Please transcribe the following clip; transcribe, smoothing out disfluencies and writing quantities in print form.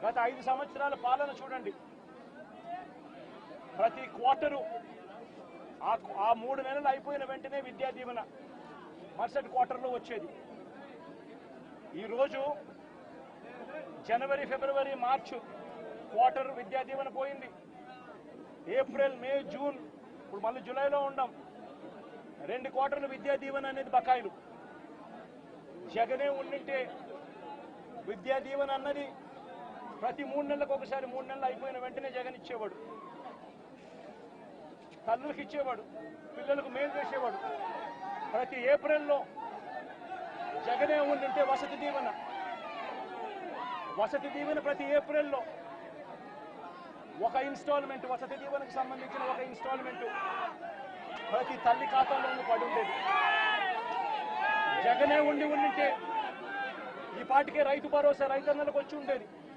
గత 5 సంవత్సరాల పాలన చూడండి. ప్రతి క్వార్టరు ఆ 3 నెలలు అయిపోయిన వెంటనే విద్యా దీవెన మరుసటి క్వార్టర్లో వచ్చేది. ఈరోజు జనవరి, ఫిబ్రవరి, మార్చి క్వార్టర్ విద్యా దీవెన పోయింది. ఏప్రిల్, మే, జూన్, ఇప్పుడు మళ్ళీ జూలైలో ఉండాం. 2 క్వార్టర్లు విద్యా దీవెన అనేది బకాయిలు. జగనే ఉండింటే విద్యా దీవెన అన్నది ప్రతి 3 నెలలకు ఒకసారి, 3 నెలలు అయిపోయిన వెంటనే జగన్ ఇచ్చేవాడు. తల్లులకు ఇచ్చేవాడు, పిల్లలకు మేలు చేసేవాడు. ప్రతి ఏప్రిల్లో జగనే ఉండింటే వసతి దీవెన ప్రతి ఏప్రిల్లో ఒక ఇన్స్టాల్మెంట్, వసతి దీవెనకు సంబంధించిన ఒక ఇన్స్టాల్మెంట్ ప్రతి తల్లి ఖాతాలోనూ పడి ఉండేది. జగనే ఉండింటే ఈ పాటికే రైతు భరోసా రైతన్నలకు వచ్చి ఉండేది.